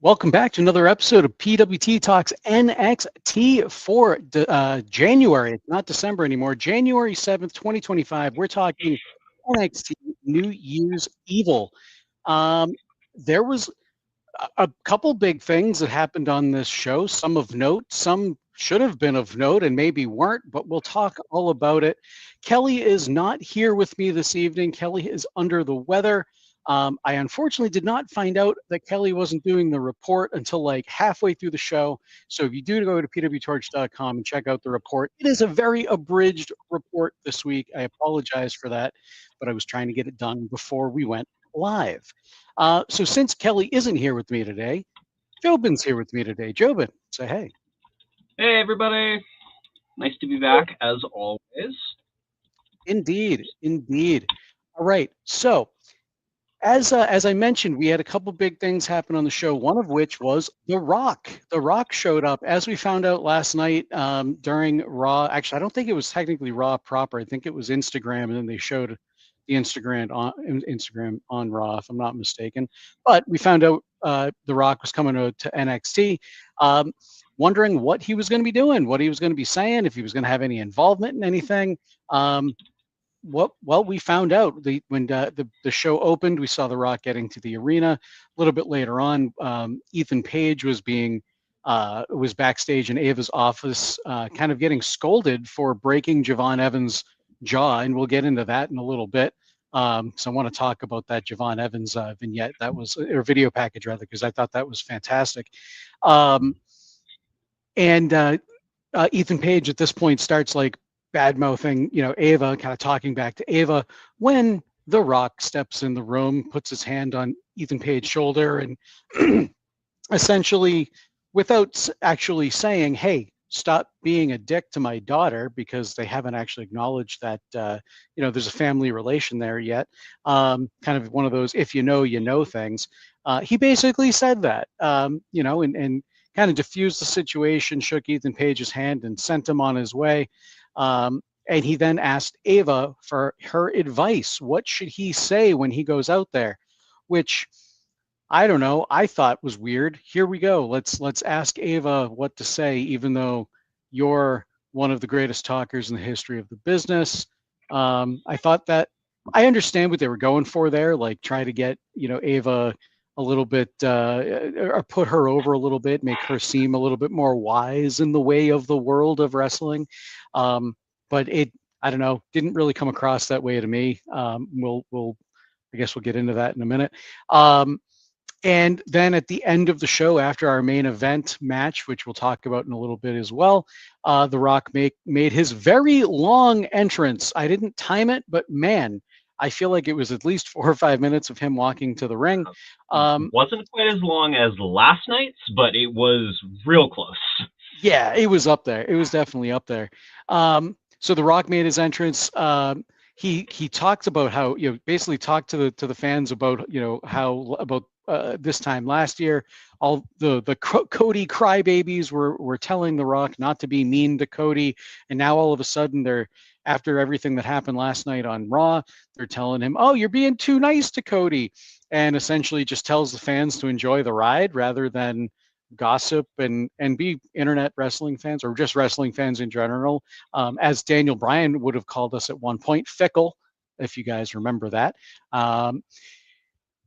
Welcome back to another episode of PWT Talks NXT for January. It's not December anymore. January 7th, 2025. We're talking NXT New Year's Evil. There was a couple big things that happened on this show, some of note, some should have been of note and maybe weren't, but we'll talk all about it. Kelly is not here with me this evening. Kelly is under the weather. I unfortunately did not find out that Kelly wasn't doing the report until like halfway through the show. So if you do go to PWTorch.com and check out the report, it is a very abridged report this week. I apologize for that, but I was trying to get it done before we went live. So since Kelly isn't here with me today, Jobin's here with me today. Jobin, say hey. Hey, everybody. Nice to be back, as always. Indeed, indeed. All right. So as I mentioned, we had a couple big things happen on the show, one of which was The Rock. The Rock showed up, as we found out last night during Raw. Actually, I don't think it was technically Raw proper. I think it was Instagram, and then they showed the Instagram on Raw, if I'm not mistaken. But we found out The Rock was coming to NXT, wondering what he was going to be doing, what he was going to be saying, if he was going to have any involvement in anything. Well, we found out when the show opened, we saw The Rock getting to the arena. A little bit later on, Ethan Page was backstage in Ava's office, kind of getting scolded for breaking Javon Evans' jaw, and we'll get into that in a little bit. So I want to talk about that Javon Evans vignette, or video package rather, because I thought that was fantastic. And Ethan Page at this point starts like bad-mouthing, Ava, kind of talking back to Ava, when The Rock steps in the room, puts his hand on Ethan Page's shoulder, and essentially, without actually saying, hey, stop being a dick to my daughter, because they haven't actually acknowledged that, there's a family relation there yet, kind of one of those if you know things. He basically said that, and kind of diffused the situation, shook Ethan Page's hand, and sent him on his way. And he then asked Ava for her advice. What should he say when he goes out there? Which, I don't know, I thought was weird. Here we go. Let's ask Ava what to say, even though you're one of the greatest talkers in the history of the business. I thought that I understand what they were going for there, like try to get, Ava a little bit, or put her over a little bit, make her seem a little bit more wise in the way of the world of wrestling. But I don't know, didn't really come across that way to me. I guess we'll get into that in a minute. And then at the end of the show, after our main event match, which we'll talk about in a little bit as well, The Rock made his very long entrance. I didn't time it, but man, I feel like it was at least 4 or 5 minutes of him walking to the ring. Wasn't quite as long as last night's, but it was real close. Yeah, it was up there. It was definitely up there. So The Rock made his entrance. He talked about how, basically talked to the fans about, how about this time last year, all the Cody crybabies were telling The Rock not to be mean to Cody, and now all of a sudden after everything that happened last night on Raw, they're telling him, oh, you're being too nice to Cody, and essentially just tells the fans to enjoy the ride rather than gossip and be internet wrestling fans or just wrestling fans in general. As Daniel Bryan would have called us at one point, fickle, if you guys remember that.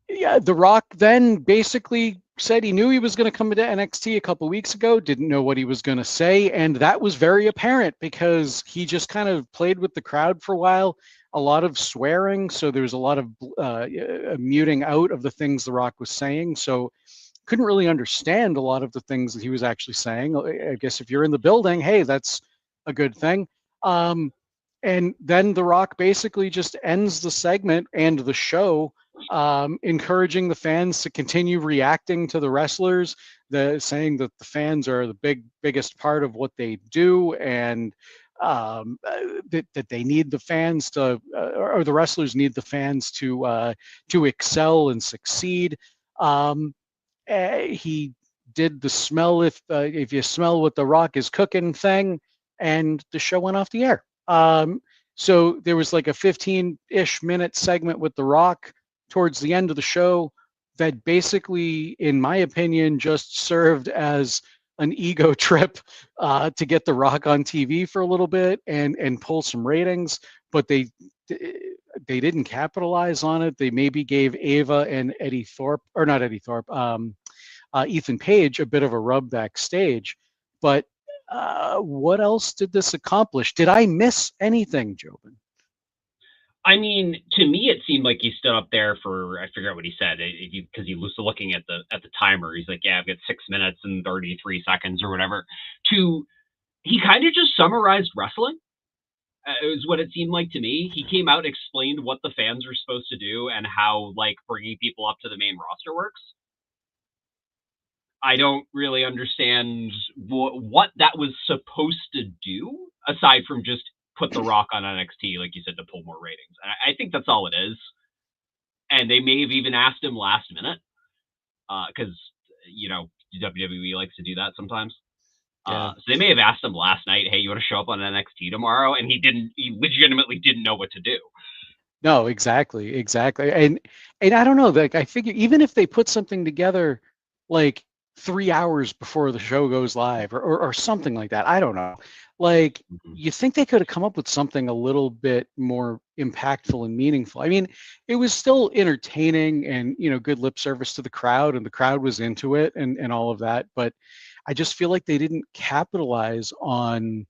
Yeah, The Rock then basically said he knew he was going to come into NXT a couple weeks ago, didn't know what he was going to say, and that was very apparent because he just kind of played with the crowd for a while, a lot of swearing, so there was a lot of muting out of the things The Rock was saying, so couldn't really understand a lot of the things that he was actually saying. I guess if you're in the building, hey, that's a good thing. And then The Rock basically just ends the segment and the show, encouraging the fans to continue reacting to the wrestlers, saying that the fans are the biggest part of what they do, and that they need the fans to, or the wrestlers need the fans to excel and succeed. He did the smell if you smell what The Rock is cooking thing, and the show went off the air. So there was like a 15-ish minute segment with The Rock towards the end of the show that basically, in my opinion, just served as an ego trip to get The Rock on TV for a little bit and pull some ratings, but they didn't capitalize on it. They maybe gave Ava and Eddie Thorpe, or not Eddie Thorpe, Ethan Page a bit of a rub backstage. But what else did this accomplish? Did I miss anything, Jobin? I mean, to me, it seemed like he stood up there for, I forget what he said, because he was looking at the timer. He's like, yeah, I've got 6 minutes and 33 seconds or whatever. He kind of just summarized wrestling. Is what it seemed like to me. He came out, explained what the fans are supposed to do and how, like, bringing people up to the main roster works. I don't really understand what that was supposed to do, aside from just put The Rock on NXT, like you said, to pull more ratings. I think that's all it is. And they may have even asked him last minute, because, WWE likes to do that sometimes. Yeah. So they may have asked him last night, hey, you want to show up on NXT tomorrow? And he legitimately didn't know what to do. No, exactly. And I don't know, like, I figure even if they put something together like 3 hours before the show goes live or something like that, I don't know. Like, you think they could have come up with something a little bit more impactful and meaningful. I mean, it was still entertaining and, good lip service to the crowd, and the crowd was into it and all of that. But I just feel like they didn't capitalize on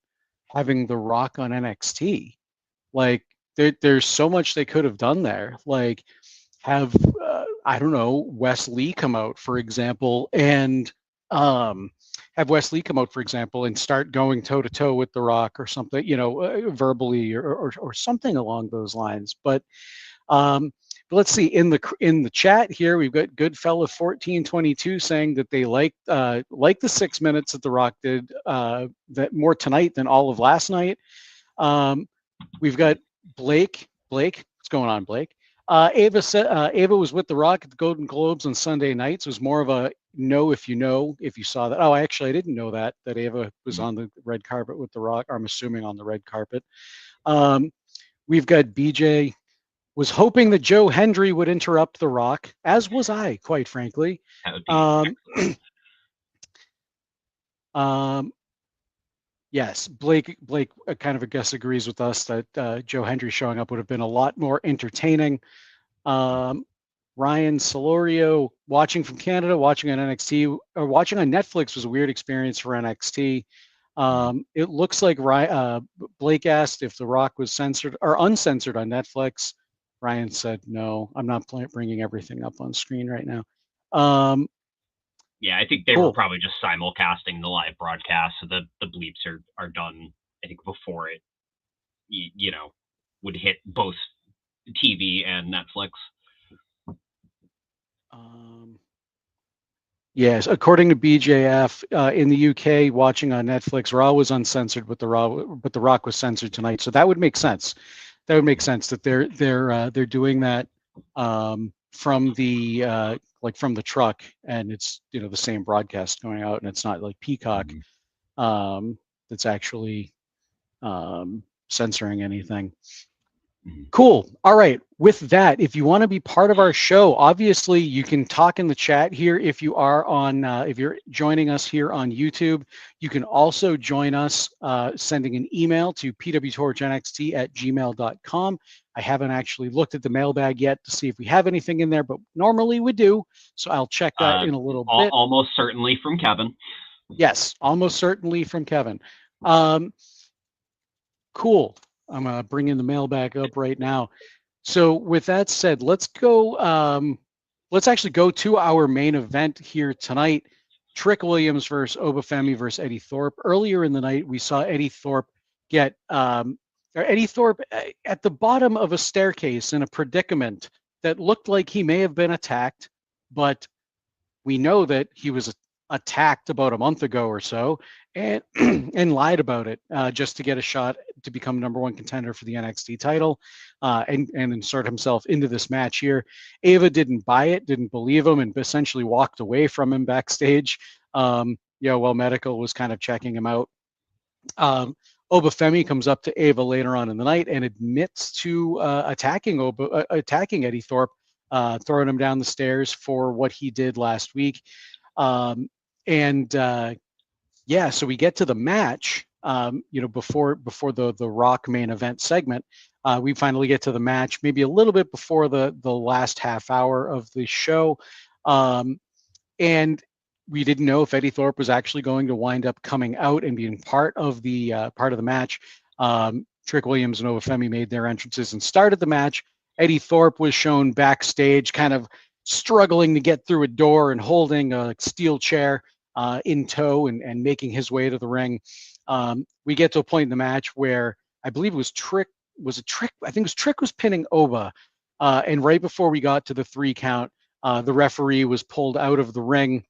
having The Rock on NXT. Like, there's so much they could have done there. Like, have I don't know, Wes Lee come out, for example, and start going toe to toe with The Rock or something, verbally or something along those lines. But let's see, in the chat here, we've got Goodfella 1422 saying that they like the 6 minutes that The Rock did that more tonight than all of last night. We've got Blake, what's going on, Blake? Ava was with The Rock at the Golden Globes on Sunday nights. It was more of a know if you saw that. Oh, actually, I didn't know that Ava was on the red carpet with The Rock. I'm assuming on the red carpet. We've got BJ was hoping that Joe Hendry would interrupt The Rock, as was I, quite frankly. That would be Yes, Blake kind of, I guess, agrees with us that Joe Hendry showing up would have been a lot more entertaining. Ryan Solorio, watching from Canada, watching on NXT or watching on Netflix was a weird experience for NXT. It looks like Blake asked if The Rock was censored or uncensored on Netflix. Ryan said, no, I'm not bringing everything up on screen right now. Yeah, I think they were probably just simulcasting the live broadcast, so the bleeps are done, I think, before it, would hit both TV and Netflix. Yes, according to BJF, in the UK, watching on Netflix, Raw was uncensored, but The Rock was censored tonight. So that would make sense. That would make sense that they're doing that from the from the truck, and it's the same broadcast going out, and it's not like Peacock that's actually censoring anything. Cool. All right. With that, if you want to be part of our show, obviously you can talk in the chat here. If you are on, if you're joining us here on YouTube, you can also join us sending an email to pwtorchnxt@gmail.com. I haven't actually looked at the mailbag yet to see if we have anything in there, but normally we do. So I'll check that in a little bit. Almost certainly from Kevin. Yes, almost certainly from Kevin. Cool. I'm bringing the mailbag up right now. So with that said, let's go. Let's actually go to our main event here tonight. Trick Williams versus Obafemi versus Eddie Thorpe. Earlier in the night, we saw Eddie Thorpe at the bottom of a staircase in a predicament that looked like he may have been attacked, but we know that he was attacked about a month ago or so and lied about it just to get a shot to become #1 contender for the NXT title and insert himself into this match here. Ava didn't buy it, didn't believe him, and essentially walked away from him backstage. While Medical was kind of checking him out. Obafemi comes up to Ava later on in the night and admits to attacking Eddie Thorpe throwing him down the stairs for what he did last week. Um, and yeah, so we get to the match. Before the Rock main event segment, we finally get to the match. Maybe a little bit before the last half hour of the show, and we didn't know if Eddie Thorpe was actually going to wind up coming out and being part of the match. Trick Williams and Obafemi made their entrances and started the match. Eddie Thorpe was shown backstage, kind of struggling to get through a door and holding a steel chair in tow and making his way to the ring. We get to a point in the match where I believe it was Trick. Was it Trick? I think it was Trick was pinning Oba, and right before we got to the 3 count, the referee was pulled out of the ring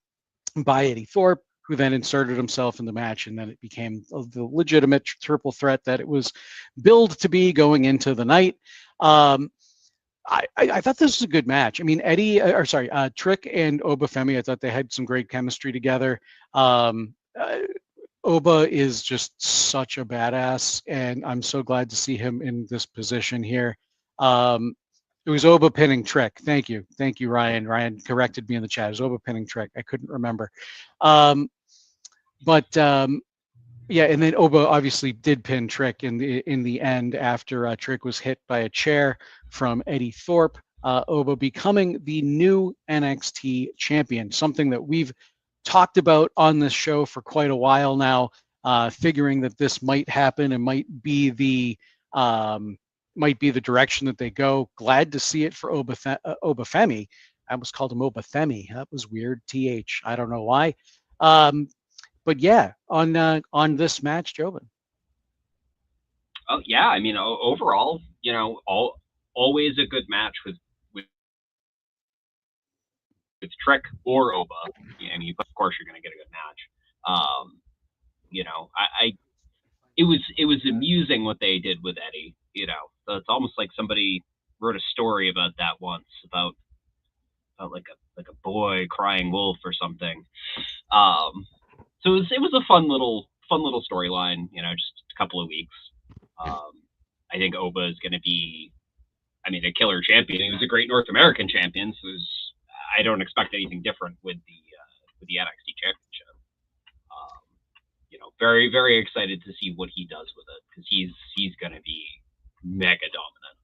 by Eddie Thorpe, who then inserted himself in the match, and then it became the legitimate triple threat that it was billed to be going into the night. I thought this was a good match. I mean, Trick and Obafemi, I thought they had some great chemistry together. Oba is just such a badass, and I'm so glad to see him in this position here. It was Oba pinning Trick. Thank you, Ryan. Ryan corrected me in the chat. It was Oba pinning Trick. I couldn't remember. Yeah, and then Oba obviously did pin Trick in the end after Trick was hit by a chair from Eddie Thorpe. Oba becoming the new NXT champion, something that we've talked about on this show for quite a while now, figuring that this might happen and might be the direction that they go. Glad to see it for Obafemi. I almost called him Obafemi. That was weird. TH. I don't know why. But yeah, on this match, Jobin. Oh yeah, I mean overall, always a good match with Trick or Oba. I mean, of course you're going to get a good match. It was amusing what they did with Eddie. So it's almost like somebody wrote a story about that once about like a boy crying wolf or something. So it was a fun little storyline. Just a couple of weeks. I think Oba is going to be, a killer champion. He was a great North American champion. So I don't expect anything different with the NXT championship. Very, very excited to see what he does with it, because he's going to be mega dominant.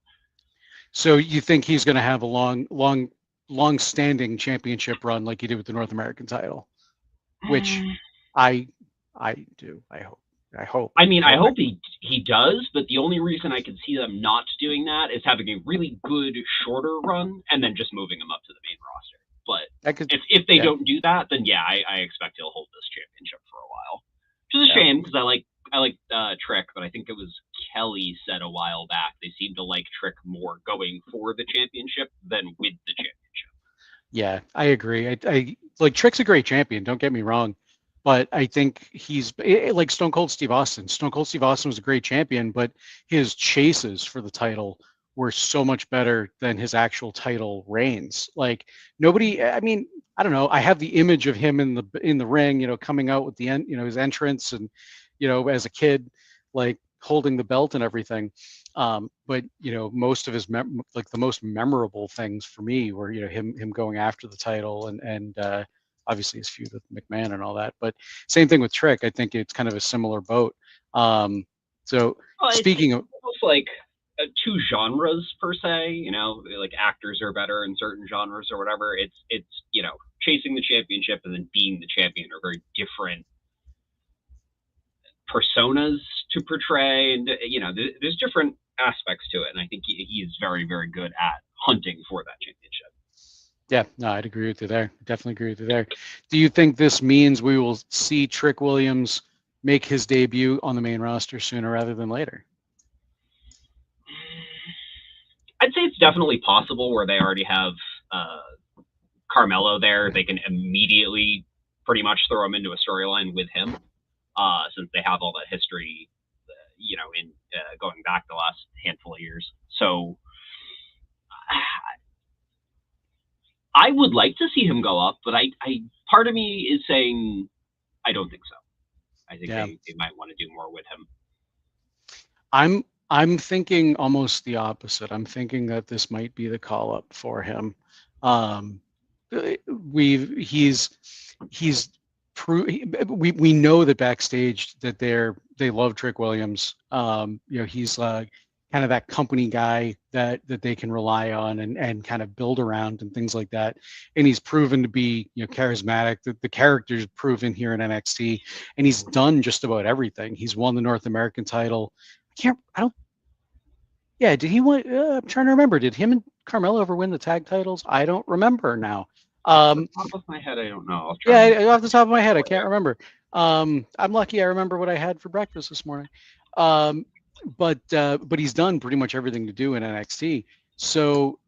So you think he's going to have a long-standing championship run like he did with the North American title, which I do. I hope. I hope he does, but the only reason I can see them not doing that is having a really good shorter run and then just moving him up to the main roster. But if they don't do that, then yeah, I expect he'll hold this championship for a while. Which is a shame, because I like Trick, but I think it was Kelly said a while back they seem to like Trick more going for the championship than with the championship. Yeah, I agree. I like Trick's a great champion. Don't get me wrong. But I think he's like Stone Cold Steve Austin. Stone Cold Steve Austin was a great champion, but his chases for the title were so much better than his actual title reigns. Like nobody, I don't know. I have the image of him in the ring, coming out with the end, his entrance, and as a kid, like holding the belt and everything. But most of his the most memorable things for me were him going after the title and obviously his feud with McMahon and all that. But same thing with Trick. I think it's kind of a similar boat. Speaking of, almost like two genres per se, like actors are better in certain genres or whatever. It's chasing the championship and then being the champion are very different personas to portray, and there's different aspects to it. And I think he's very, very good at hunting for that championship. Yeah, no, I'd agree with you there. Definitely agree with you there. Do you think this means we will see Trick Williams make his debut on the main roster sooner rather than later? I'd say it's definitely possible where they already have Carmelo there. They can immediately pretty much throw him into a storyline with him, since they have all that history, in going back the last handful of years. So I would like to see him go up, but I part of me is saying I don't think so. I think they might want to do more with him. I'm thinking almost the opposite. I'm thinking that this might be the call up for him. Um, he's we know that backstage that they love Trick Williams. He's kind of that company guy that they can rely on and kind of build around and things like that. And he's proven to be charismatic. The character's proven here in NXT, and he's done just about everything. He's won the North American title. I don't. Yeah, did he win? I'm trying to remember. Did him and Carmelo ever win the tag titles? I don't remember now. Off the top of my head, I don't know. Off the top of my head, I can't remember. I'm lucky I remember what I had for breakfast this morning. But he's done pretty much everything to do in NXT. So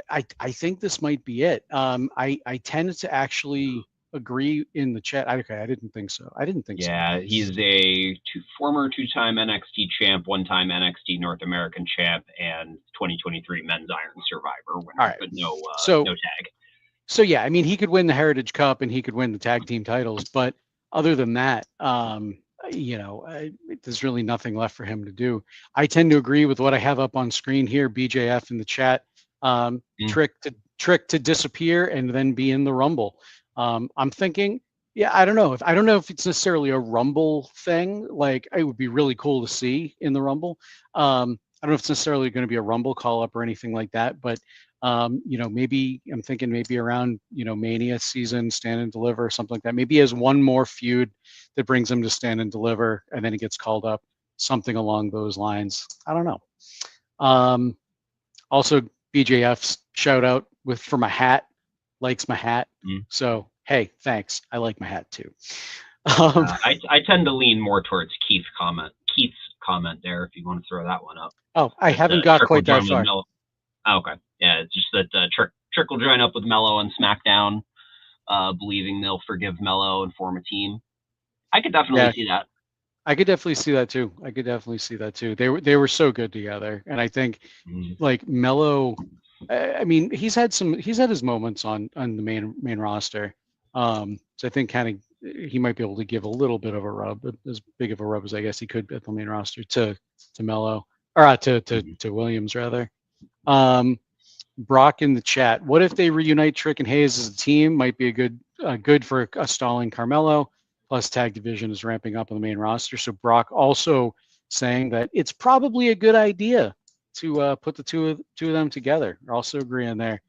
I think this might be it. I tended to actually agree in the chat. I didn't think so. Yeah, he's a former two-time NXT champ, one-time NXT North American champ, and 2023 Men's Iron Survivor winner, All right. but no tag. So yeah, I mean, he could win the Heritage Cup and he could win the tag team titles, but other than that, there's really nothing left for him to do. I tend to agree with what I have up on screen here. BJF in the chat, trick to disappear and then be in the Rumble. I'm thinking, yeah, I don't know if it's necessarily a Rumble thing. Like, it would be really cool to see in the Rumble. I don't know if it's necessarily going to be a Rumble call up or anything like that, but maybe I'm thinking maybe around Mania season, Stand and Deliver or something like that. Maybe he has one more feud that brings him to Stand and Deliver, and then he gets called up, something along those lines. I don't know. Also, BJF's shout out for my hat, likes my hat. So hey, thanks. I like my hat too. I tend to lean more towards Keith's comment there, if you want to throw that one up. Oh, I haven't got quite that far. Oh, okay. Yeah, it's just that Trick will join up with Mello on SmackDown, believing they'll forgive Mello and form a team. I could definitely see that. I could definitely see that too. They were so good together, and I think like Mello. I mean, he's had his moments on the main roster. So I think kind of he might be able to give a little bit of a rub, as big of a rub as I guess he could at the main roster to Mello, or to Williams rather. Brock in the chat. What if they reunite Trick and Hayes as a team? Might be a good for a stalling Carmelo. Plus, tag division is ramping up on the main roster. So Brock also saying that it's probably a good idea to put the two of them together. We're also agreeing there.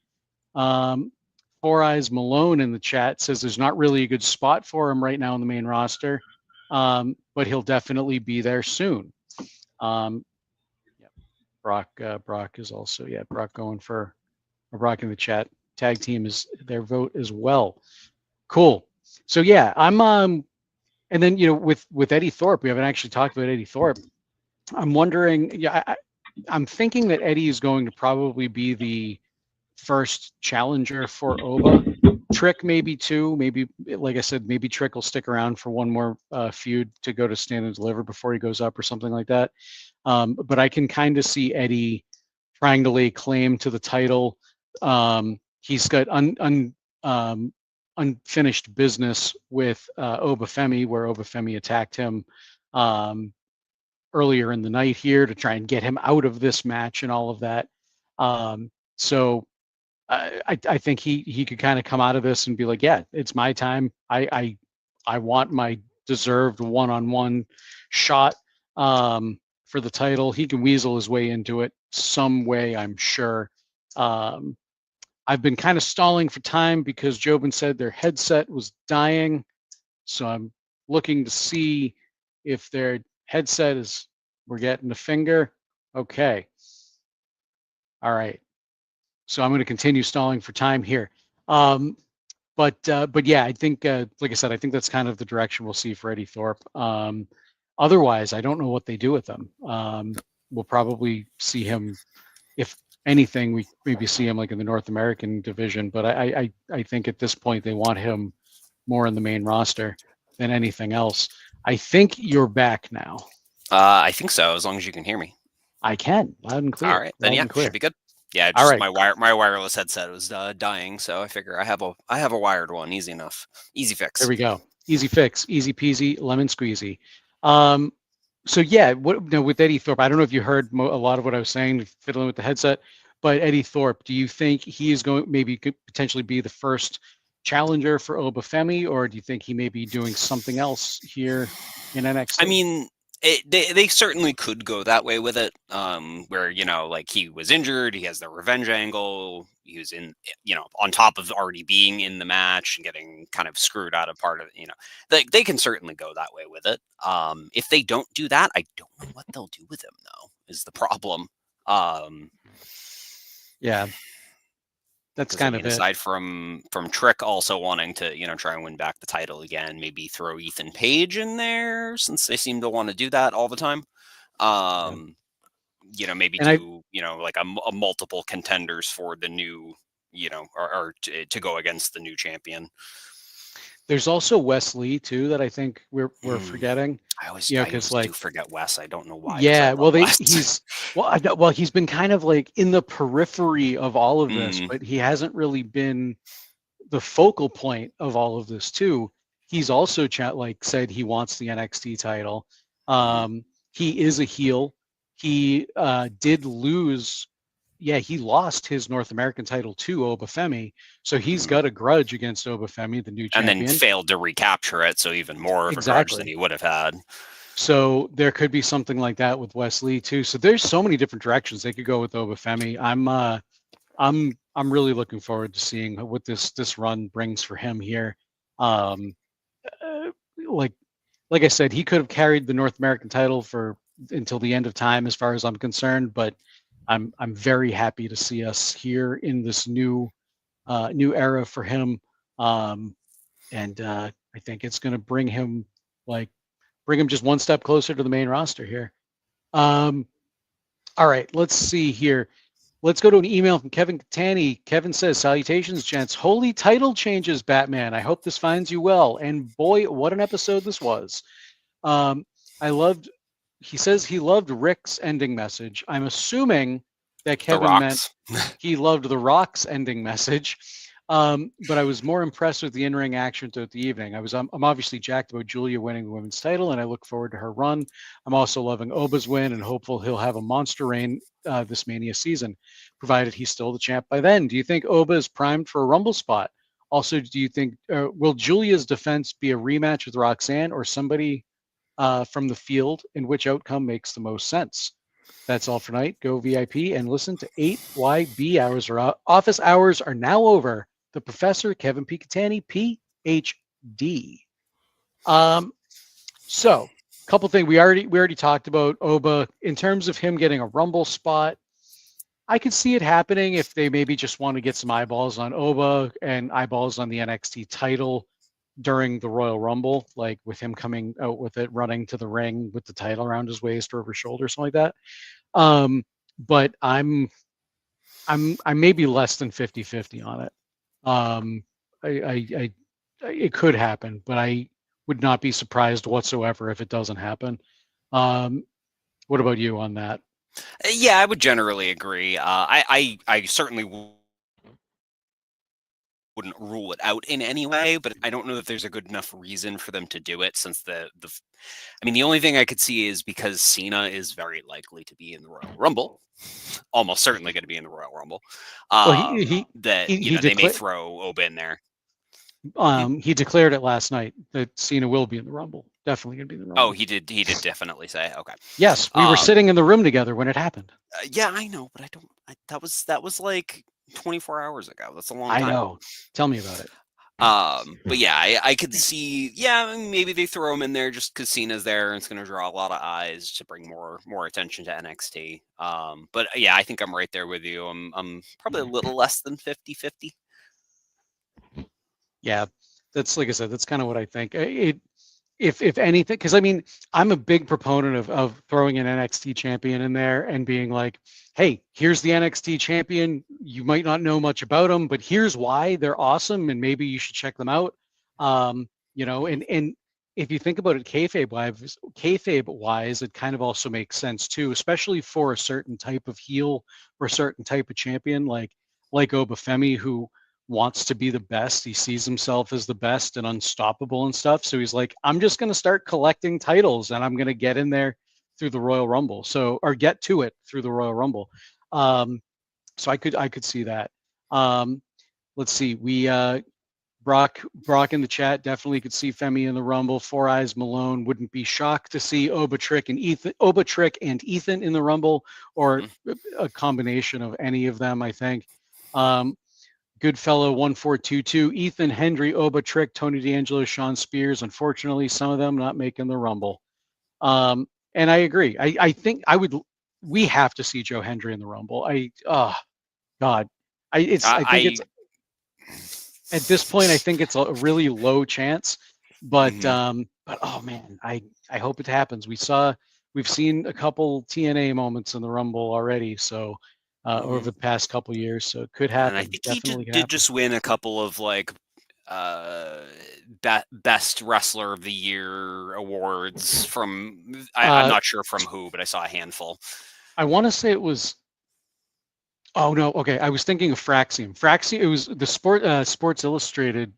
Four Eyes Malone in the chat says there's not really a good spot for him right now on the main roster, but he'll definitely be there soon. Brock is also Brock going for Brock in the chat. Tag team is their vote as well. Cool. So yeah, I'm and then with Eddie Thorpe, we haven't actually talked about Eddie Thorpe. I'm wondering, I'm thinking that Eddie is going to probably be the first challenger for Oba. Trick maybe too. Maybe, like I said, maybe Trick will stick around for one more feud to go to Stand and Deliver before he goes up or something like that. But I can kind of see Eddie trying to lay claim to the title. He's got unfinished business with Obafemi, where Obafemi attacked him earlier in the night here to try and get him out of this match and all of that. So I think he could kind of come out of this and be like, yeah, it's my time. I want my deserved one-on-one shot for the title. He can weasel his way into it some way, I'm sure. I've been kind of stalling for time because Jobin said their headset was dying. So I'm looking to see if their headset we're getting a finger. Okay. All right. So I'm going to continue stalling for time here. But yeah, I think, like I said, I think that's kind of the direction we'll see for Eddie Thorpe. Otherwise, I don't know what they do with him. We'll probably see him, if anything, we maybe see him like in the North American division. But I think at this point they want him more in the main roster than anything else. I think you're back now. I think so, as long as you can hear me. I can, loud and clear. All right, then should be good. Yeah, just my wireless headset was dying, so I figure I have a wired one. Easy enough, easy fix. There we go. Easy fix, easy peasy, lemon squeezy. So yeah, with Eddie Thorpe, I don't know if you heard a lot of what I was saying, fiddling with the headset, but Eddie Thorpe, do you think he is could potentially be the first challenger for Obafemi, or do you think he may be doing something else here in NXT? I mean, they certainly could go that way with it, where, like he was injured, he has the revenge angle, he was on top of already being in the match and getting kind of screwed out of part of it, they can certainly go that way with it. If they don't do that, I don't know what they'll do with him, though, is the problem. Yeah. That's kind of it. Aside from Trick also wanting to, try and win back the title again, maybe throw Ethan Page in there since they seem to want to do that all the time. Maybe like a multiple contenders for the new, or to go against the new champion. There's also Wes Lee too that I think we're forgetting. I always do forget Wes. I don't know why. Yeah, well, he's been kind of like in the periphery of all of this, but he hasn't really been the focal point of all of this too. He's also said he wants the NXT title. He is a heel. He did lose. Yeah, he lost his North American title to Obafemi, so he's got a grudge against Obafemi, the new champion. And then failed to recapture it, so even more of a grudge than he would have had. So there could be something like that with Wes Lee too. So there's so many different directions they could go with Obafemi. I'm really looking forward to seeing what this run brings for him here. Like I said, he could have carried the North American title until the end of time, as far as I'm concerned, but I'm very happy to see us here in this new era for him, and I think it's going to bring him just one step closer to the main roster here. All right, let's see here. Let's go to an email from Kevin Catani. Kevin says, "Salutations, gents. Holy title changes, Batman. I hope this finds you well. And boy, what an episode this was. He says he loved Rick's ending message. I'm assuming that Kevin meant he loved The Rock's ending message. But I was more impressed with the in-ring action throughout the evening. I'm obviously jacked about Julia winning the women's title, and I look forward to her run. I'm also loving Oba's win and hopeful he'll have a monster reign this Mania season, provided he's still the champ by then. Do you think Oba is primed for a Rumble spot? Also, do you think will Julia's defense be a rematch with Roxanne or somebody from the field, and which outcome makes the most sense? That's all for tonight. Go VIP and listen to 8YB hours. Office hours are now over. The Professor, Kevin Picatani, PhD. So, a couple things we already talked about Oba in terms of him getting a Rumble spot. I could see it happening if they maybe just want to get some eyeballs on Oba and eyeballs on the NXT title during the Royal Rumble, like with him coming out with it, running to the ring with the title around his waist or over his shoulder, something like that. But I'm maybe less than 50-50 on it. It could happen, but I would not be surprised whatsoever if it doesn't happen. What about you on that? Yeah, I would generally agree. I certainly wouldn't rule it out in any way, but I don't know that there's a good enough reason for them to do it, since the only thing I could see is because Cena is very likely to be in the Royal Rumble, almost certainly going to be in the Royal Rumble. They may throw Oba in there. He declared it last night that Cena will be in the Rumble. Definitely going to be in the Rumble. Oh, he did definitely say, okay. Yes, we were sitting in the room together when it happened. Yeah, I know, but that was like 24 hours ago. That's a long time. I know. Tell me about it. But yeah, I could see, maybe they throw him in there just because Cena's there and it's going to draw a lot of eyes to bring more attention to NXT. But yeah, I think I'm right there with you. I'm probably a little less than 50-50. Yeah, that's, like I said, that's kind of what I think. If anything, because I'm a big proponent of throwing an NXT champion in there and being like, hey, here's the NXT champion. You might not know much about them, but here's why they're awesome, and maybe you should check them out. And if you think about it, kayfabe wise, it kind of also makes sense too, especially for a certain type of heel or a certain type of champion, like Obafemi, who wants to be the best. He sees himself as the best and unstoppable and stuff. So he's like, I'm just going to start collecting titles and I'm going to get in there through the Royal Rumble, or get to it through the Royal Rumble. So I could see that. Let's see. Brock in the chat definitely could see Femi in the Rumble. Four Eyes Malone wouldn't be shocked to see Obatrick and Ethan in the Rumble, or a combination of any of them, I think. Goodfellow 1422, Ethan, Hendry, Obatrick, Tony D'Angelo, Sean Spears. Unfortunately, some of them not making the Rumble. And I agree. I think we have to see Joe Hendry in the Rumble. God. I think it's at this point, I think it's a really low chance, but oh man, I hope it happens. We've seen a couple TNA moments in the Rumble already, so over the past couple years, so it could happen. And I think Definitely he did just win a couple of like best wrestler of the year awards from I'm not sure from who, but I saw a handful. I want to say it was. Oh no, okay. I was thinking of Fraxium. It was the Sports Illustrated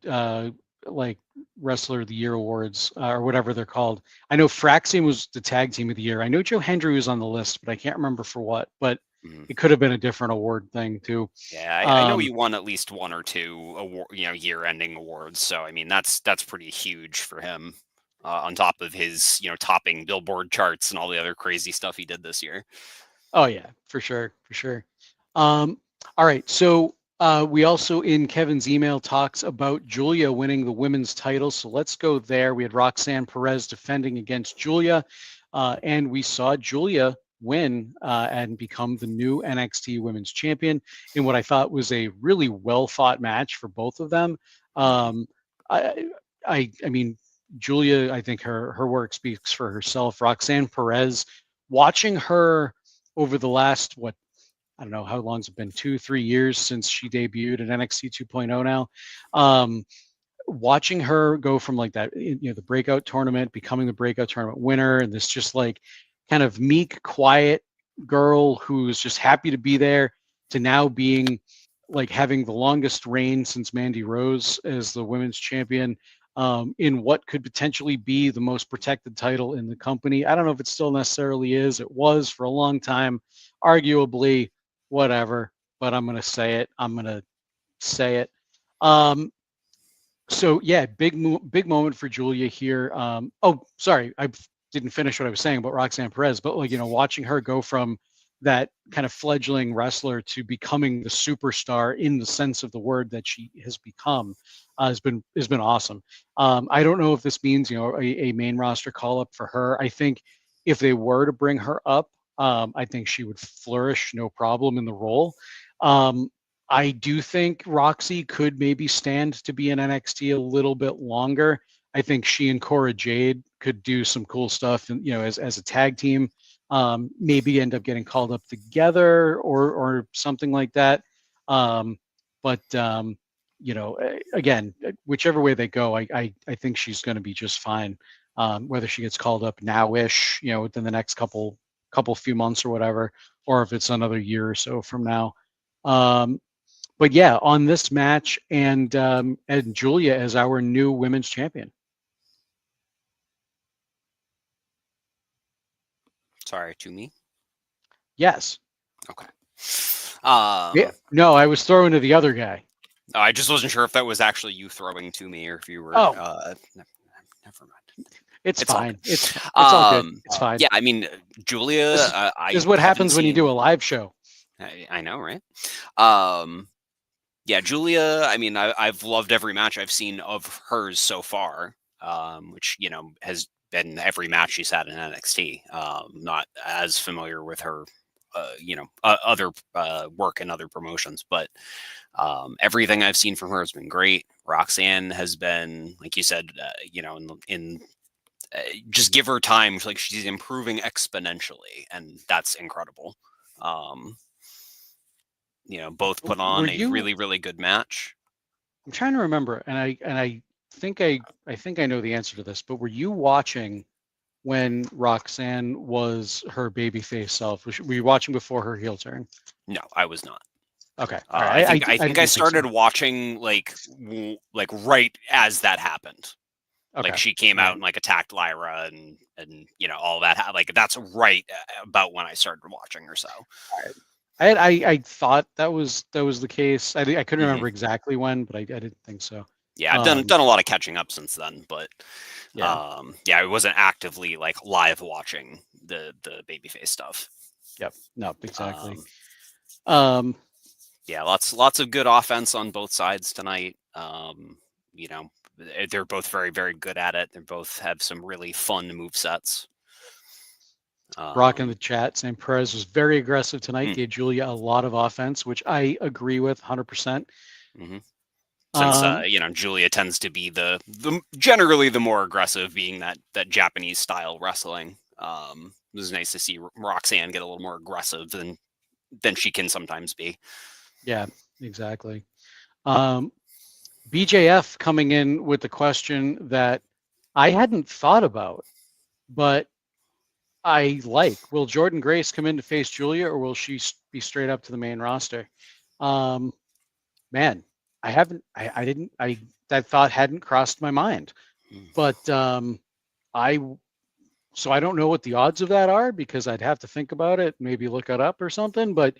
like Wrestler of the Year awards, or whatever they're called. I know Fraxium was the Tag Team of the Year. I know Joe Hendry was on the list, but I can't remember for what. But it could have been a different award thing too. Yeah, I know he won at least one or two award, year-ending awards. So I mean, that's pretty huge for him. On top of his, topping Billboard charts and all the other crazy stuff he did this year. Oh yeah, for sure. All right, so we also, in Kevin's email, talks about Julia winning the women's title. So let's go there. We had Roxanne Perez defending against Julia, and we saw Julia win and become the new NXT Women's Champion in what I thought was a really well-fought match for both of them. I mean, Julia, I think her work speaks for herself. Roxanne Perez, watching her over the last, I don't know how long it's been, 2-3 years since she debuted at NXT 2.0 now. Watching her go from like that, the breakout tournament, becoming the breakout tournament winner, and this just like kind of meek, quiet girl who's just happy to be there, to now being like having the longest reign since Mandy Rose as the women's champion, in what could potentially be the most protected title in the company. I don't know if it still necessarily is. It was for a long time, arguably. Whatever, but I'm gonna say it. So yeah, big moment for Julia here. Oh, sorry, I didn't finish what I was saying about Roxanne Perez, but like, watching her go from that kind of fledgling wrestler to becoming the superstar in the sense of the word that she has become, has been awesome. I don't know if this means a main roster call up for her. I think if they were to bring her up, I think she would flourish no problem in the role. I do think Roxy could maybe stand to be in NXT a little bit longer. I think she and Cora Jade could do some cool stuff, and as a tag team, maybe end up getting called up together or something like that. But again, whichever way they go, I think she's going to be just fine. Whether she gets called up now-ish, within the next couple few months or whatever, or if it's another year or so from now. But yeah, on this match, and Julia as our new women's champion. Sorry, to me? Yes. Okay. Yeah. No, I was throwing to the other guy. I just wasn't sure if that was actually you throwing to me or if you were. Oh. Never mind. It's fine. It's all good. It's fine. Yeah, I mean, Julia. This is what happens when you do a live show. I know, right? Yeah, Julia. I mean, I've loved every match I've seen of hers so far, which has been every match she's had in NXT. Not as familiar with her, other work in other promotions, but everything I've seen from her has been great. Roxanne has been, like you said, just give her time. Like, she's improving exponentially, and that's incredible. Both put on a really, really good match. I'm trying to remember, and I think I know the answer to this, but were you watching when Roxanne was her babyface self? Were you watching before her heel turn? No, I was not. Okay. I think I started watching like right as that happened. Like Okay. she came Right. out and like attacked Lyra and you know all that. Like that's right about when I started watching her. So I thought that was the case. I couldn't Mhm. remember exactly when, but I didn't think so. Yeah, I've done a lot of catching up since then, but Yeah. yeah, I wasn't actively like live watching the babyface stuff. Yep. No, exactly. Um, yeah, lots of good offense on both sides tonight. You know, they're both very very good at it. They both have some really fun move sets. Brock in the chat saying Perez was very aggressive tonight, Mm. gave Julia a lot of offense, which I agree with 100%. Mm-hmm. Since you know, Julia tends to be the generally the more aggressive, being that Japanese style wrestling. It was nice to see Roxanne get a little more aggressive than she can sometimes be. Yeah, exactly. BJF coming in with the question that I hadn't thought about, but I like. Will Jordan Grace come in to face Julia, or will she be straight up to the main roster? Man, I haven't. I didn't. That thought hadn't crossed my mind. But I so I don't know what the odds of that are because I'd have to think about it, maybe look it up or something. But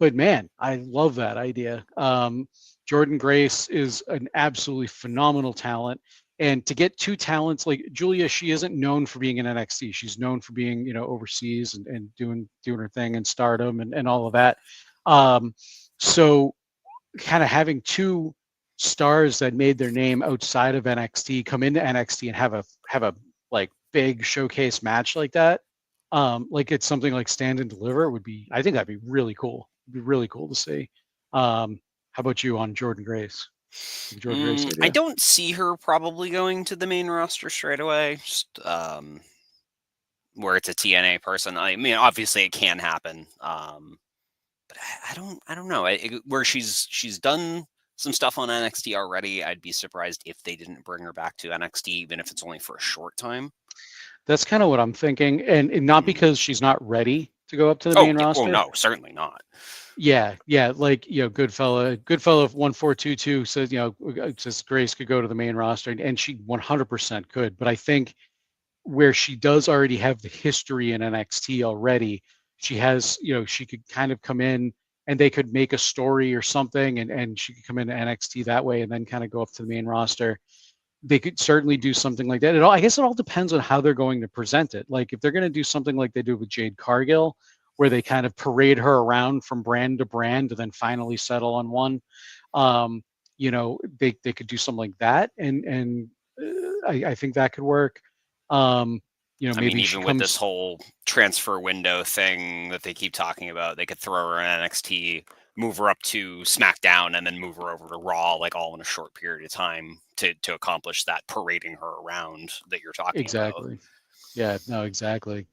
man, I love that idea. Jordan Grace is an absolutely phenomenal talent. And to get two talents like Julia, she isn't known for being in NXT. She's known for being, overseas and doing her thing in Stardom and all of that. So kind of having two stars that made their name outside of NXT come into NXT and have a like big showcase match like that, like it's something like Stand and Deliver would be. I think that'd be really cool. It'd be really cool to see. How about you on Jordan Grace? Jordan Grace I idea? don't see her probably going to the main roster straight away. Just where it's a TNA person. I mean, obviously it can happen. But I don't know. Where she's done some stuff on NXT already, I'd be surprised if they didn't bring her back to NXT, even if it's only for a short time. That's kind of what I'm thinking, and not because she's not ready to go up to the Oh, main yeah, well, roster. no, certainly not. Yeah, like Goodfella 1422 says says Grace could go to the main roster, and she 100% could. But I think where she does already have the history in NXT already, she has she could kind of come in and they could make a story or something, and she could come into NXT that way, and then kind of go up to the main roster. They could certainly do something like that. I guess it all depends on how they're going to present it. Like if they're going to do something like they do with Jade Cargill, where they kind of parade her around from brand to brand to then finally settle on one. They could do something like that, and I think that could work. I Maybe mean, she even with this comes. whole transfer window thing that they keep talking about, they could throw her in NXT, move her up to SmackDown, and then move her over to Raw, like all in a short period of time to accomplish that parading her around that you're talking about. Exactly. Yeah. No. Exactly.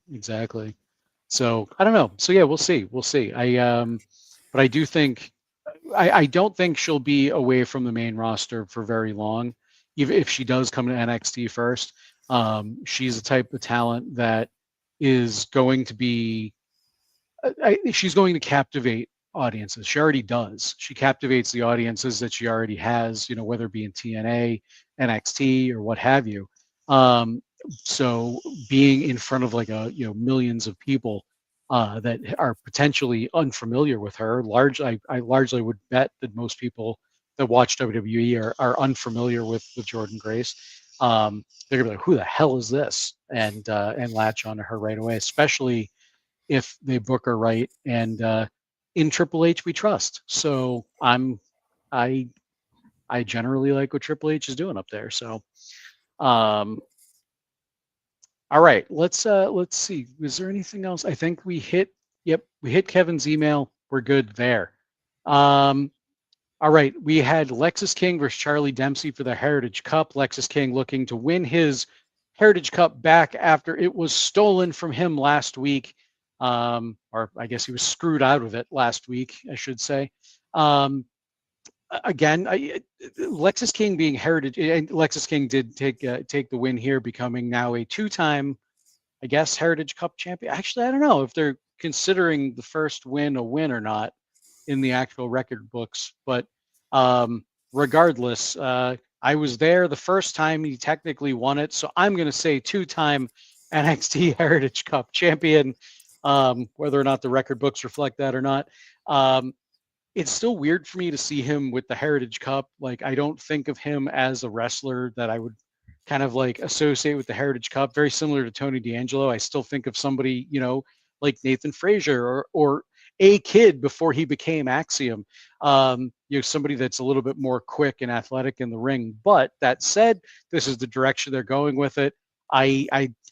So I don't know. So yeah, we'll see. But I do think I don't think she'll be away from the main roster for very long. Even if she does come to NXT first, she's the type of talent that is going to be. She's going to captivate audiences. She already does. She captivates the audiences that she already has. Whether it be in TNA, NXT, or what have you. So being in front of like millions of people that are potentially unfamiliar with her. I largely would bet that most people that watch WWE are unfamiliar with Jordan Grace. They're gonna be like, "Who the hell is this?" and latch onto her right away, especially if they book her right. And in Triple H, we trust. So I generally like what Triple H is doing up there. So. All right, let's see. Is there anything else? I think we hit. Yep, we hit Kevin's email. We're good there. All right, we had Lexus King versus Charlie Dempsey for the Heritage Cup. Lexus King looking to win his Heritage Cup back after it was stolen from him last week, or I guess he was screwed out of it last week, I should say. Again, Lexus King being Heritage, and Lexus King did take the win here, becoming now a two-time, I guess, Heritage Cup champion. Actually, I don't know if they're considering the first win a win or not in the actual record books, but regardless, I was there the first time he technically won it, so I'm going to say 2-time NXT Heritage Cup champion, whether or not the record books reflect that or not. It's still weird for me to see him with the Heritage Cup. Like, I don't think of him as a wrestler that I would kind of like associate with the Heritage Cup. Very similar to Tony D'Angelo. I still think of somebody, like Nathan Frazier or a kid before he became Axiom. Somebody that's a little bit more quick and athletic in the ring. But that said, this is the direction they're going with it.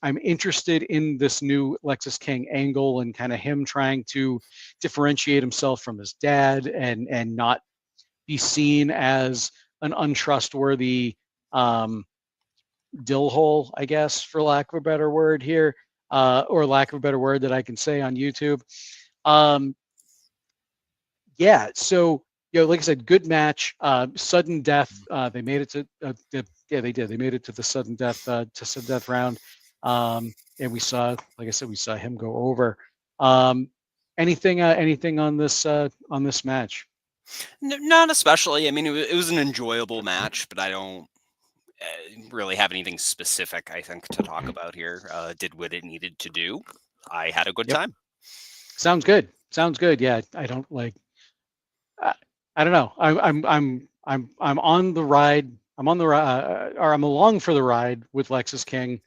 I'm interested in this new Lexus King angle and kind of him trying to differentiate himself from his dad and not be seen as an untrustworthy dill hole, I guess, for lack of a better word here, or lack of a better word that I can say on YouTube. Yeah, so like I said, good match. Sudden death. They made it to. They did. They made it to the sudden death round. And we saw, like I said, we saw him go over. Anything on this match? Not especially. I mean, it was an enjoyable match, but I don't really have anything specific, I think, to talk about here. Did what it needed to do. I had a good time. Sounds good. Yeah, I don't like. I don't know. I'm on the ride. I'm on the ride, or I'm along for the ride with Lexus King.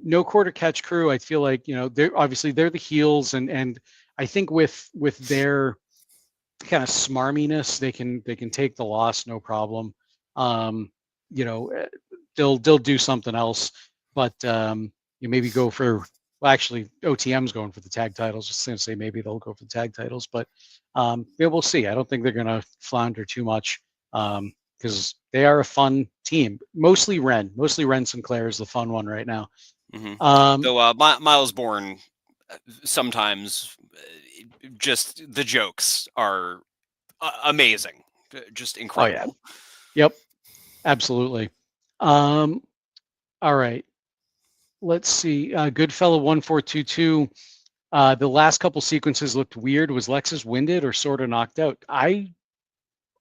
No quarter catch crew. I feel like they're the heels, and I think with their kind of smarminess, they can take the loss, no problem. They'll do something else, but you maybe go for. Well, actually, OTM's going for the tag titles. Just going to say maybe they'll go for the tag titles, but we'll see. I don't think they're going to flounder too much because they are a fun team. Mostly Ren Sinclair is the fun one right now. So Miles Bourne, sometimes just the jokes are amazing, just incredible. Oh, yeah. Yep, absolutely. All right. Let's see. Goodfella 1422. The last couple sequences looked weird. Was Lexus winded or sort of knocked out? I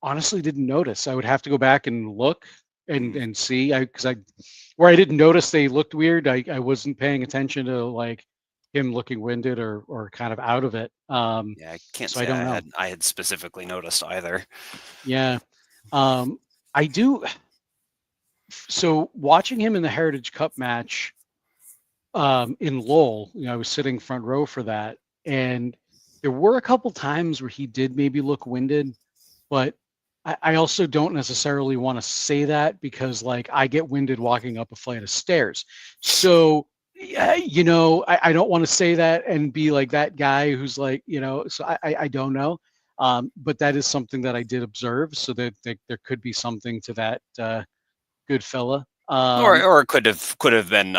honestly didn't notice. I would have to go back and look and see. Where I didn't notice they looked weird. I wasn't paying attention to like him looking winded or kind of out of it. Yeah, I can't say I don't know. I had specifically noticed either. Yeah, I do. So watching him in the Heritage Cup match. In Lowell, I was sitting front row for that, and there were a couple times where he did maybe look winded, but I also don't necessarily want to say that because like I get winded walking up a flight of stairs. So, I don't want to say that and be like that guy who's like, so I don't know. But that is something that I did observe. So that there could be something to that good fella. Or it could have been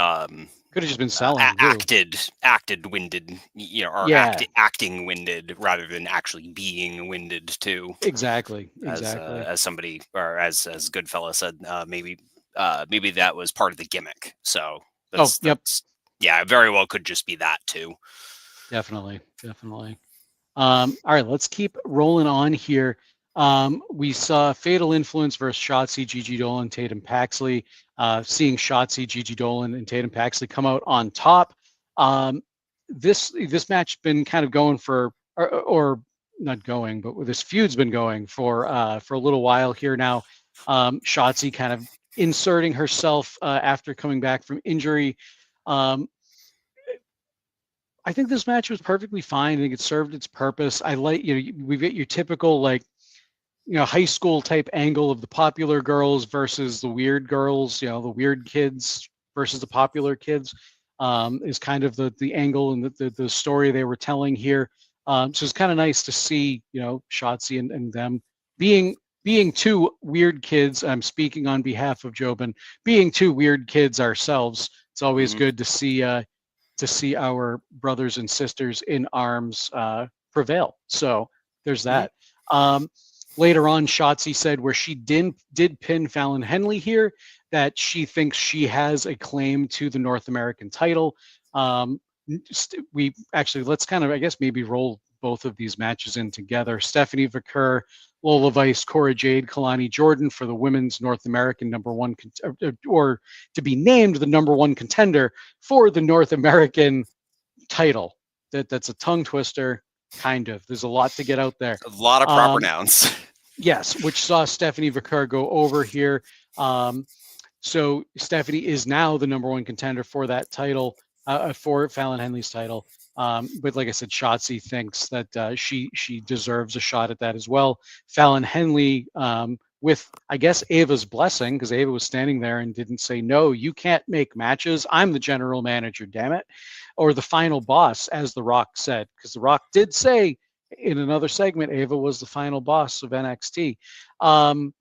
could have just been selling. Acted winded, or acting winded rather than actually being winded too. Exactly. As somebody, or as Goodfella said, maybe that was part of the gimmick. So yeah, very well could just be that too. Definitely. All right, let's keep rolling on here. We saw Fatal Influence versus Shotzi, Gigi Dolan, Tatum Paxley. Seeing Shotzi, Gigi Dolan, and Tatum Paxley come out on top. This match been kind of going for, or not going, but this feud's been going for a little while here now. Shotzi kind of inserting herself after coming back from injury. I think this match was perfectly fine. I think it served its purpose. I like, we get your typical like, high school type angle of the popular girls versus the weird girls, the weird kids versus the popular kids is kind of the angle and the story they were telling here. So it's kind of nice to see, Shotzi and them being two weird kids. I'm speaking on behalf of Jobin, being two weird kids ourselves. It's always good to see our brothers and sisters in arms prevail. So there's that. Later on, Shotzi said where she did pin Fallon Henley here, that she thinks she has a claim to the North American title. We actually, let's kind of, I guess, maybe roll both of these matches in together. Stephanie Vaquer, Lola Vice, Cora Jade, Kalani Jordan for the women's North American number one, or to be named the number one contender for the North American title. That's a tongue twister, kind of. There's a lot to get out there. A lot of proper nouns. Yes, which saw Stephanie Vaquer go over here. So Stephanie is now the number one contender for that title, for Fallon Henley's title. But like I said, Shotzi thinks that she deserves a shot at that as well. Fallon Henley, with, I guess, Ava's blessing, because Ava was standing there and didn't say, no, you can't make matches. I'm the general manager, damn it. Or the final boss, as The Rock said, because The Rock did say in another segment, Ava was the final boss of NXT. But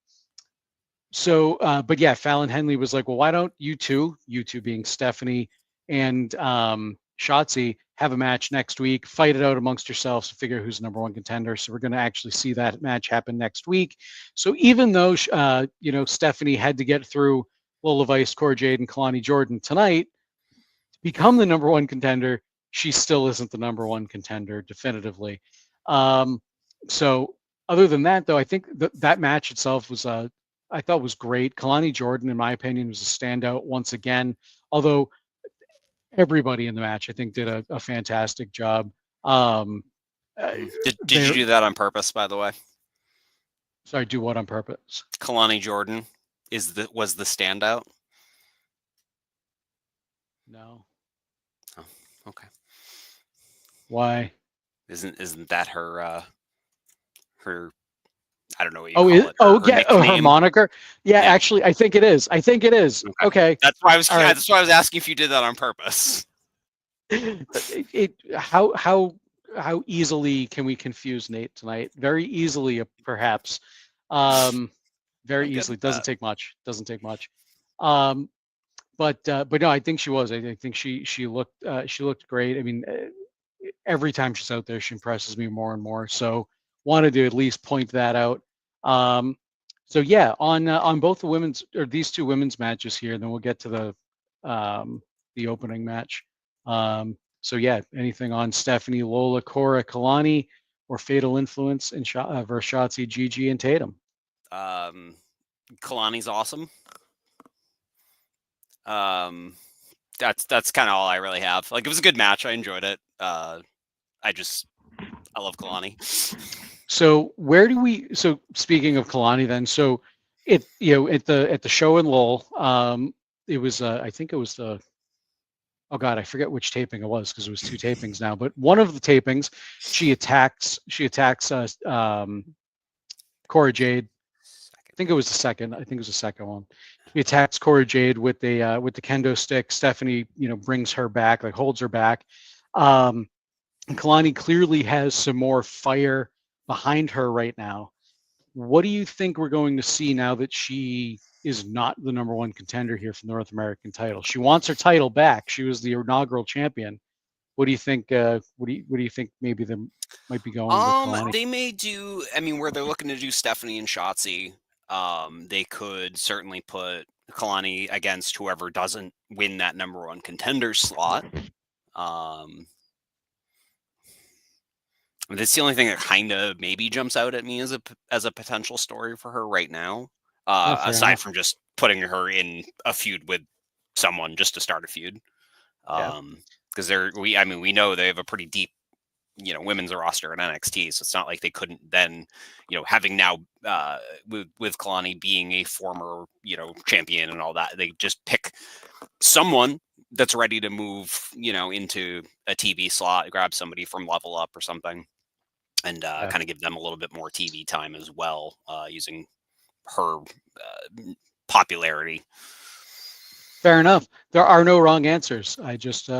yeah, Fallon Henley was like, well, why don't you two being Stephanie and Shotzi, have a match next week, fight it out amongst yourselves to figure who's the number one contender. So we're going to actually see that match happen next week. So even though, Stephanie had to get through Lola Vice, Cora Jade, and Kalani Jordan tonight to become the number one contender, she still isn't the number one contender definitively. So other than that, though, I think that match itself was, I thought was great. Kalani Jordan, in my opinion, was a standout once again, although everybody in the match, I think, did a fantastic job. Did you do that on purpose, by the way? Sorry, do what on purpose? Kalani Jordan was the standout? No. Oh, okay. Why? Isn't that her I don't know what you call it. Her moniker. Yeah, actually, I think it is. Okay. That's why I was. Right. That's why I was asking if you did that on purpose. How easily can we confuse Nate tonight? Very easily, perhaps. Very easily. Doesn't take much. But no, I think she was. I think she looked great. I mean, every time she's out there, she impresses me more and more. So wanted to at least point that out. So yeah, on both the women's, or these two women's matches here, then we'll get to the opening match. So yeah, anything on Stephanie, Lola, Cora, Kalani, or Fatal Influence and versus Shotzi, Gigi, and Tatum? Kalani's awesome. That's kind of all I really have. Like, it was a good match. I enjoyed it. I love Kalani. So speaking of Kalani, then, so at the show in Lowell, it was I think it was oh God, I forget which taping it was, because it was two tapings now, but one of the tapings she attacks Cora Jade. I think it was the second one. He attacks Cora Jade with the kendo stick. Stephanie, brings her back, like holds her back. Kalani clearly has some more fire behind her right now. What do you think we're going to see now that she is not the number one contender here for the North American title? She wants her title back. She was the inaugural champion. What do you think? What do you think? Maybe they might be going with Kalani? They may do. I mean, where they're looking to do Stephanie and Shotzi, they could certainly put Kalani against whoever doesn't win that number one contender slot. That's the only thing that kind of maybe jumps out at me as a potential story for her right now. Aside from just putting her in a feud with someone just to start a feud. Because we know they have a pretty deep, women's roster in NXT, so it's not like they couldn't then, having now with Kalani being a former, champion and all that, they just pick someone that's ready to move, into a TV slot, grab somebody from Level Up or something, and kind of give them a little bit more TV time as well, using her popularity. Fair enough. There are no wrong answers. I just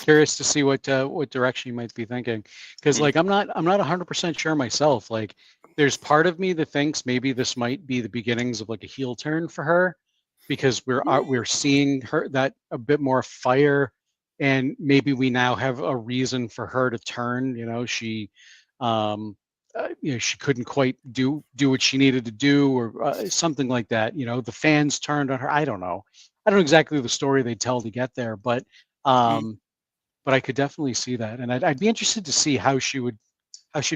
curious to see what direction you might be thinking, because I'm not 100% sure myself. Like, there's part of me that thinks maybe this might be the beginnings of like a heel turn for her, because we're seeing her that a bit more fire, and maybe we now have a reason for her to turn. She she couldn't quite do what she needed to do, or something like that. The fans turned on her. I don't know exactly the story they tell to get there, but but I could definitely see that, and I'd be interested to see how she'd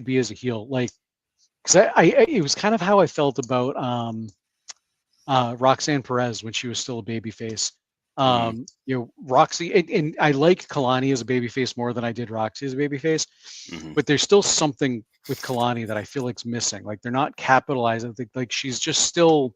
be as a heel, like, because it was kind of how I felt about Roxanne Perez when she was still a babyface. Roxy, and I like Kalani as a babyface more than I did Roxy as a babyface, but there's still something with Kalani that I feel like's missing. Like they're not capitalizing. I think like she's just still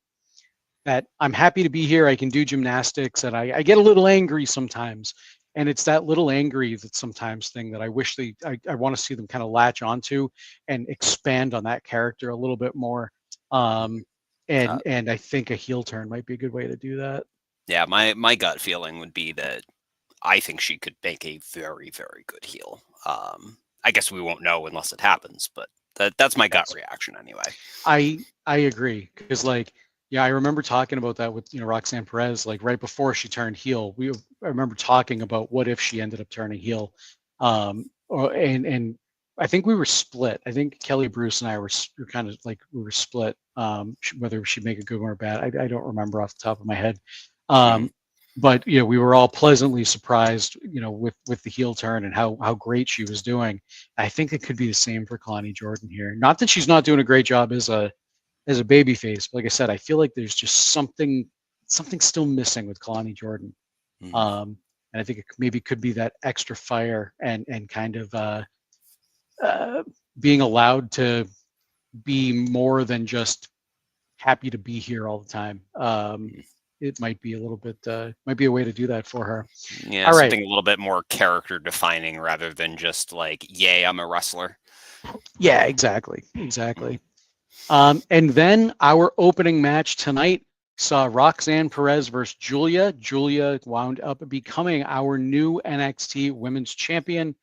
that I'm happy to be here. I can do gymnastics, and I get a little angry sometimes. And it's that little angry that sometimes thing that I wish I want to see them kind of latch onto and expand on that character a little bit more. And I think a heel turn might be a good way to do that. Yeah, my gut feeling would be that I think she could make a very, very good heel. I guess we won't know unless it happens, but that's my gut reaction anyway. I agree, because like, yeah, I remember talking about that with Roxanne Perez, like right before she turned heel. I remember talking about what if she ended up turning heel, and I think we were split. I think Kelly Bruce and I were kind of like we were split, whether she'd make a good one or bad. I don't remember off the top of my head. But we were all pleasantly surprised, with the heel turn and how great she was doing. I think it could be the same for Kalani Jordan here. Not that she's not doing a great job as a baby face, but like I said, I feel like there's just something still missing with Kalani Jordan. And I think it maybe could be that extra fire and kind of being allowed to be more than just happy to be here all the time. It might be a little bit, might be a way to do that for her. Yeah, all something right. A little bit more character defining rather than just like, yay, I'm a wrestler. Yeah, exactly. And then our opening match tonight saw Roxanne Perez versus Julia. Julia wound up becoming our new NXT Women's Champion.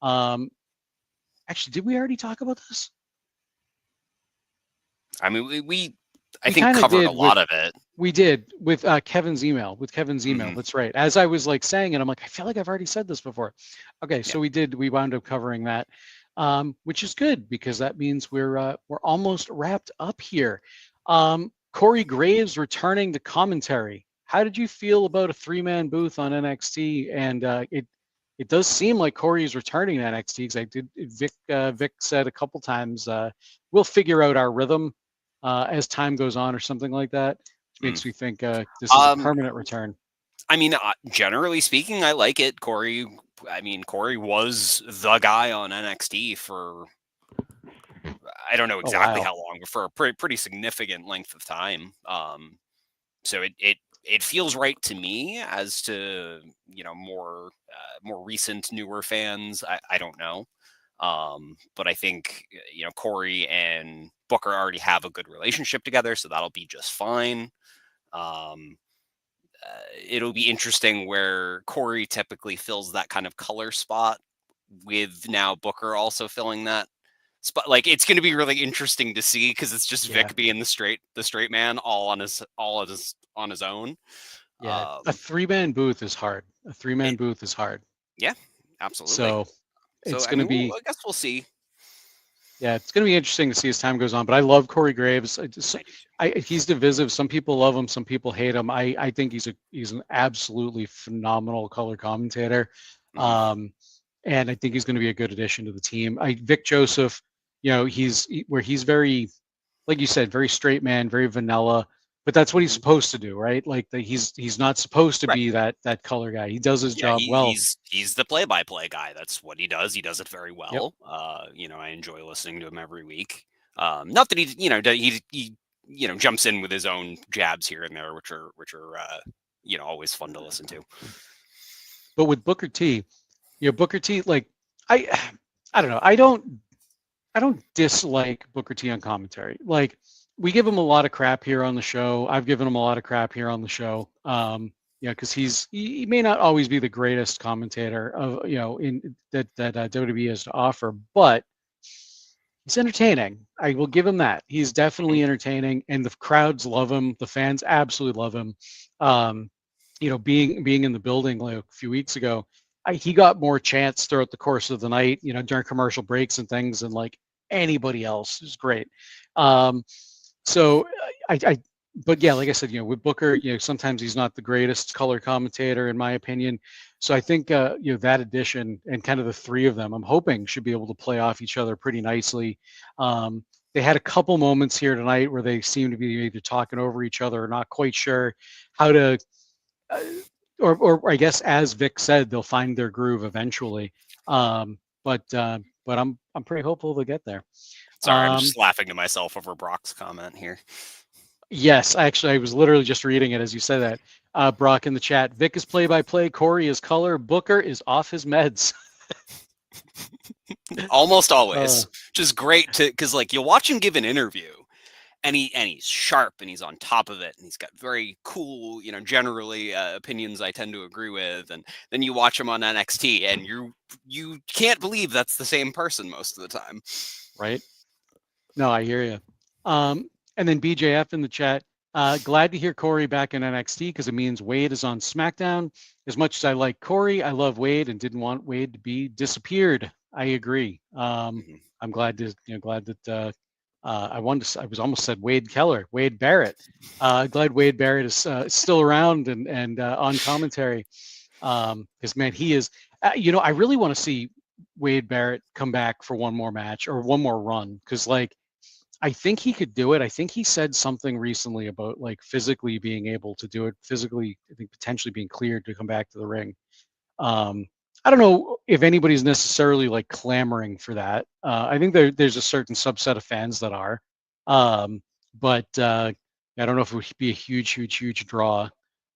Actually, did we already talk about this? I mean, we think covered a lot of it. We did with Kevin's email. That's right. As I was like saying it, I'm like, I feel like I've already said this before. Okay, so we wound up covering that, which is good because that means we're almost wrapped up here. Corey Graves returning to commentary. How did you feel about a 3-man booth on NXT? And it does seem like Corey is returning to NXT because Vic said a couple times we'll figure out our rhythm as time goes on or something like that, which makes me think this is a permanent return. I mean, generally speaking, I like it. Corey was the guy on NXT for, I don't know exactly how long, but for a pretty significant length of time. So it feels right to me. As to, more recent, newer fans, I don't know. But I think, Corey and Booker already have a good relationship together, so that'll be just fine. It'll be interesting where Corey typically fills that kind of color spot, with now Booker also filling that spot. Like, it's going to be really interesting to see, because it's just Vic being the straight man all on his own. Yeah, a 3-man booth is hard. Yeah, absolutely. So it's going to be. I guess we'll see. Yeah, it's going to be interesting to see as time goes on. But I love Corey Graves. He's divisive. Some people love him. Some people hate him. I think he's an absolutely phenomenal color commentator. And I think he's going to be a good addition to the team. Vic Joseph, he's very, like you said, very straight man, very vanilla. But that's what he's supposed to do, right? Like he's not supposed to be that color guy. He does his job well. He's the play-by-play guy. That's what he does. He does it very well. Yep. I enjoy listening to him every week. Not that he jumps in with his own jabs here and there, which are always fun to listen to. But with Booker T, Booker T, like I don't know. I don't dislike Booker T on commentary. Like, we give him a lot of crap here on the show. I've given him a lot of crap here on the show. Because he may not always be the greatest commentator of in that WWE has to offer, but he's entertaining. I will give him that. He's definitely entertaining, and the crowds love him. The fans absolutely love him. Being in the building like a few weeks ago, he got more chants throughout the course of the night. During commercial breaks and things, and like anybody else is great. So I but yeah, like I said, with Booker, sometimes he's not the greatest color commentator, in my opinion. So I think, that addition and kind of the three of them, I'm hoping should be able to play off each other pretty nicely. They had a couple moments here tonight where they seem to be either talking over each other or not quite sure how to, or I guess as Vic said, they'll find their groove eventually. But I'm pretty hopeful they'll get there. Sorry, I'm just laughing to myself over Brock's comment here. Yes, actually, I was literally just reading it as you said that. Brock in the chat, Vic is play-by-play, Corey is color, Booker is off his meds. Almost always. Which is great because like you'll watch him give an interview and he's sharp and he's on top of it and he's got very cool, generally opinions I tend to agree with. And then you watch him on NXT and you can't believe that's the same person most of the time. Right. No, I hear you. And then BJF in the chat, glad to hear Corey back in NXT because it means Wade is on SmackDown. As much as I like Corey, I love Wade and didn't want Wade to be disappeared. I agree. I'm glad that I was almost said Wade Keller, Wade Barrett. Glad Wade Barrett is still around and on commentary. Because man, he is. I really want to see Wade Barrett come back for one more match or one more run because I think he could do it. I think he said something recently about physically being able to do it. Physically, I think potentially being cleared to come back to the ring. I don't know if anybody's necessarily clamoring for that. I think there's a certain subset of fans that are, but I don't know if it would be a huge draw.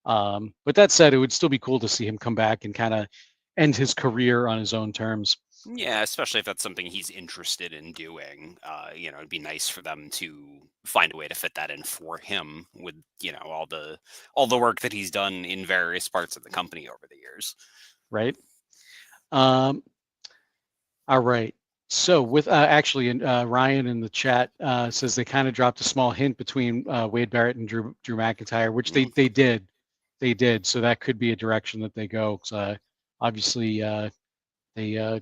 But that said, it would still be cool to see him come back and kind of end his career on his own terms. Yeah, especially if that's something he's interested in doing. It'd be nice for them to find a way to fit that in for him with, all the work that he's done in various parts of the company over the years. Right. All right. So with actually, Ryan in the chat says they kind of dropped a small hint between Wade Barrett and Drew McIntyre, which they did. So that could be a direction that they go. Obviously, they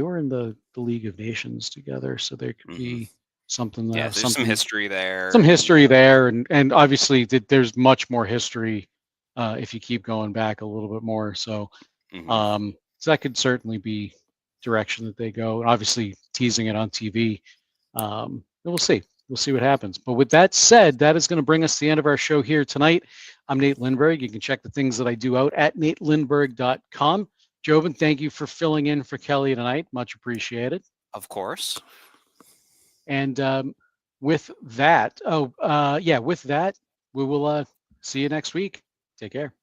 were in the League of Nations together, so there could be something. There's some history there. Some history there, and obviously there's much more history if you keep going back a little bit more. So, so that could certainly be direction that they go. And obviously teasing it on TV. And we'll see. We'll see what happens. But with that said, that is going to bring us to the end of our show here tonight. I'm Nate Lindberg. You can check the things that I do out at natelindberg.com. Jobin, thank you for filling in for Kelly tonight. Much appreciated. Of course. And with that, we will see you next week. Take care.